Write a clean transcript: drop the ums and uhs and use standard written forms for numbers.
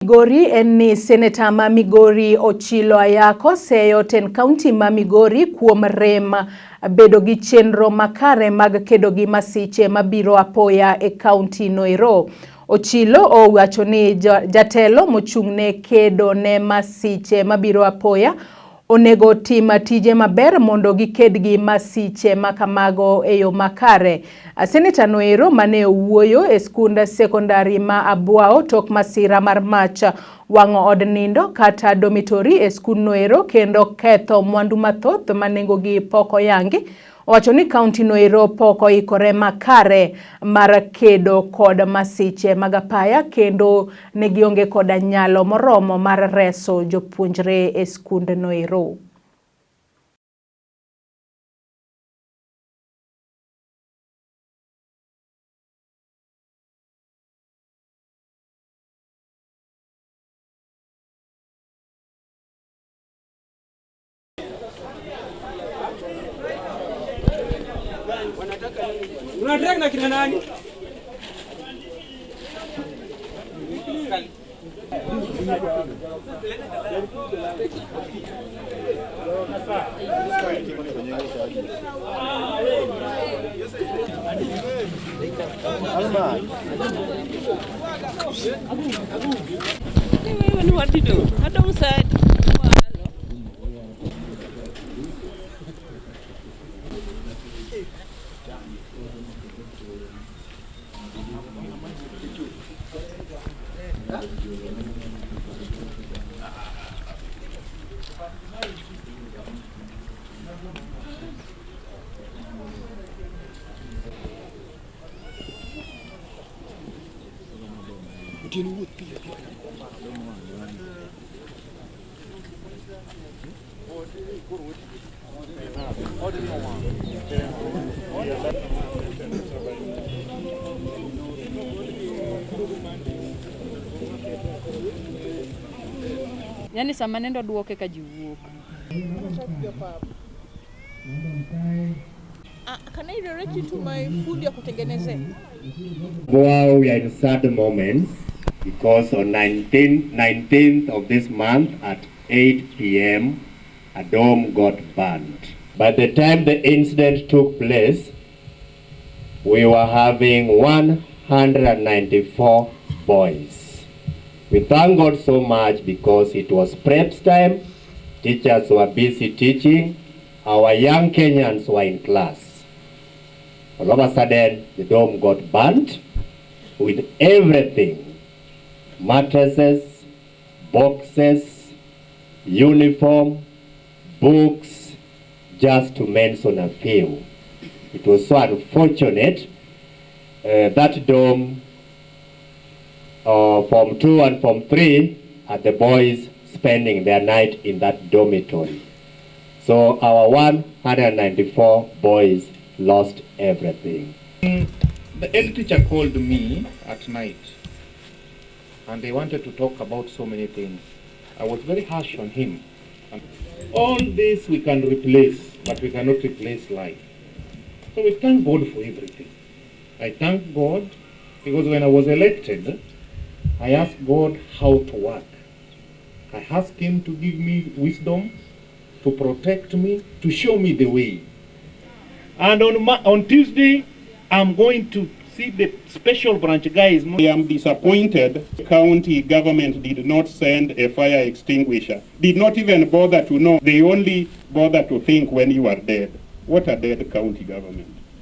Migori ni Senator ma Migori Ochilo Ayako seyo ten county ma Migori kuom rem bedo gi chenro makare mag Kedogi Masiche Mabiro Apoya e county noero. Ochilo owacho ni jatelo mochung'ne kedo ne Masiche Mabiro Apoya onego tima tije maber mondo giked gi masiche makamago e yo makare. Senator noero mane wuoyo e skund sekondari ma Abuao tok masira mar mach wang'o od nindo kata dormitory e skund noero kendo ketho mwandu mathoth manengogi poko yangi. Owacho ni county noero poko ikore makare mar kedo kod masiche mag apaya kendo ne gionge koda nyalo moromo mar reso jopuonjre e skund noero. Unataka na kina nani? What to do? I don't say. Yani sama nendo duoke ka jiwuok. Can I direct you to my food ya kutengeneze? Wow, we are in sad moments because on 19th of this month at 8 p.m. a dome got burned. By the time the incident took place, we were having 194 boys. We thank God so much because it was prep time, teachers were busy teaching, our young Kenyans were in class. All of a sudden, the dome got burnt with everything, mattresses, boxes, uniform, books, just to mention a few. It was so unfortunate. That dome, Form 2 and Form 3, had the boys spending their night in that dormitory. So our 194 boys lost everything. The head teacher called me at night and they wanted to talk about so many things. I was very harsh on him. All this we can replace, but we cannot replace life. So we thank God for everything. I thank God because when I was elected, I asked God how to work. I asked him to give me wisdom, to protect me, to show me the way. And on Tuesday, I'm going to see the special branch guys. I am disappointed. The county government did not send a fire extinguisher. Did not even bother to know. They only bother to think when you are dead. What a dead county government.